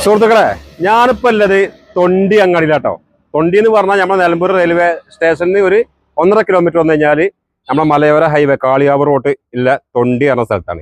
സുഹൃത്തുക്കളെ, ഞാനിപ്പോൾ ഉള്ളത് തൊണ്ടി അങ്ങാടിയിലാട്ടോ. തൊണ്ടി എന്ന് പറഞ്ഞാൽ നമ്മുടെ നിലമ്പൂർ റെയിൽവേ സ്റ്റേഷനിൽ ഒരു 1.5 കിലോമീറ്റർ വന്നു കഴിഞ്ഞാൽ നമ്മുടെ മലയോര ഹൈവേ കാളികാവ് റോഡ് ഇല്ല തൊണ്ടി എന്ന സ്ഥലത്താണ്.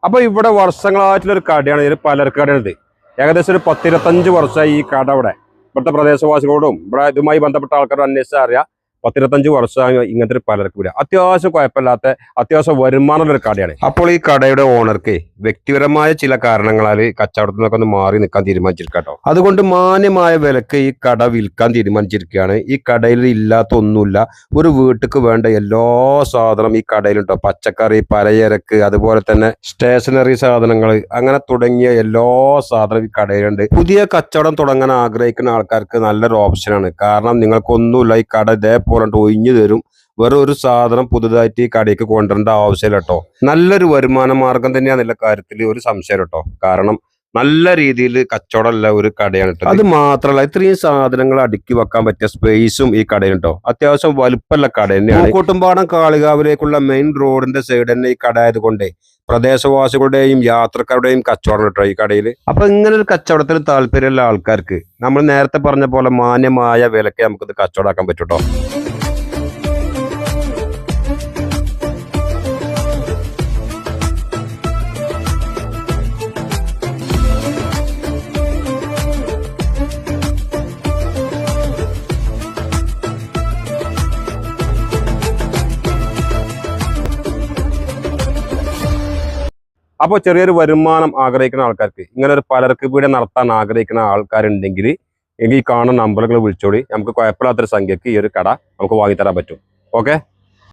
അപ്പോൾ ഇവിടെ വർഷങ്ങളായിട്ടുള്ളൊരു കടയാണ്, ഒരു പലർക്ക് കടയാണിത്. ഏകദേശം ഒരു 10-25 വർഷമായി ഈ കട ഇവിടുത്തെ പ്രദേശവാസികളോടും ഇവിടെ ഇതുമായി ബന്ധപ്പെട്ട ആൾക്കാരോട് അന്വേഷിച്ചാൽ അറിയാം. 10-25 വർഷമായി ഇങ്ങനത്തെ ഒരു പലർക്ക് വരിക. അത്യാവശ്യം കുഴപ്പമില്ലാത്ത അത്യാവശ്യം വരുമാനമുള്ള ഒരു കടയാണ്. അപ്പോൾ ഈ കടയുടെ ഓണർക്ക് വ്യക്തിപരമായ ചില കാരണങ്ങളാൽ കച്ചവടത്തിൽ നിന്നൊക്കെ ഒന്ന് മാറി നിൽക്കാൻ തീരുമാനിച്ചിരിക്കട്ടോ. അതുകൊണ്ട് മാന്യമായ വിലക്ക് ഈ കട വിൽക്കാൻ തീരുമാനിച്ചിരിക്കുകയാണ്. ഈ കടയിൽ ഇല്ലാത്ത ഒന്നുമില്ല. ഒരു വീട്ടിക്ക് വേണ്ട എല്ലാ സാധനം ഈ കടയിലുണ്ടോ. പച്ചക്കറി, പലചരക്ക്, അതുപോലെ തന്നെ സ്റ്റേഷനറി സാധനങ്ങൾ, അങ്ങനെ തുടങ്ങിയ എല്ലാ സാധനവും ഈ കടയിലുണ്ട്. പുതിയ കച്ചവടം തുടങ്ങാൻ ആഗ്രഹിക്കുന്ന ആൾക്കാർക്ക് നല്ലൊരു ഓപ്ഷനാണ്. കാരണം നിങ്ങൾക്കൊന്നുമില്ല, ഈ കട ഇതേപോലെ ഒഴിഞ്ഞു തരും. വേറെ ഒരു സാധനം പുതുതായിട്ട് ഈ കടയ്ക്ക് കൊണ്ടുവരേണ്ട ആവശ്യമില്ല കേട്ടോ. നല്ലൊരു വരുമാന മാർഗം തന്നെയാണെന്നുള്ള കാര്യത്തിൽ ഒരു സംശയം കേട്ടോ. കാരണം നല്ല രീതിയിൽ കച്ചവടമുള്ള ഒരു കടയാണ് കേട്ടോ. അത് മാത്രമല്ല, ഇത്രയും സാധനങ്ങൾ അടുക്കി വെക്കാൻ പറ്റിയ സ്പേസും ഈ കടയിലുണ്ടോ. അത്യാവശ്യം വലുപ്പമുള്ള കട തന്നെയാണ്. കൂട്ടുംപാടം കാളികാവിലേക്കുള്ള മെയിൻ റോഡിന്റെ സൈഡ് തന്നെ ഈ കട ആയതുകൊണ്ട് പ്രദേശവാസികളുടെയും യാത്രക്കാരുടെയും കച്ചവടം കേട്ടോ ഈ കടയിൽ. അപ്പൊ ഇങ്ങനെ ഒരു കച്ചവടത്തിന് താല്പര്യമുള്ള ആൾക്കാർക്ക് നമ്മൾ നേരത്തെ പറഞ്ഞ പോലെ മാന്യമായ വിലക്ക് നമുക്കിത് കച്ചവടമാക്കാൻ പറ്റും കേട്ടോ. അപ്പോൾ ചെറിയൊരു വരുമാനം ആഗ്രഹിക്കുന്ന ആൾക്കാർക്ക്, ഇങ്ങനെ ഒരു പലർക്ക് പീടിക നടത്താൻ ആഗ്രഹിക്കുന്ന ആൾക്കാരുണ്ടെങ്കിൽ ഈ കാണുന്ന നമ്പറുകൾ വിളിച്ചോളി. നമുക്ക് കുഴപ്പമില്ലാത്തൊരു സംഖ്യക്ക് ഈ ഒരു കട നമുക്ക് വാങ്ങിത്തരാൻ പറ്റും. ഓക്കെ.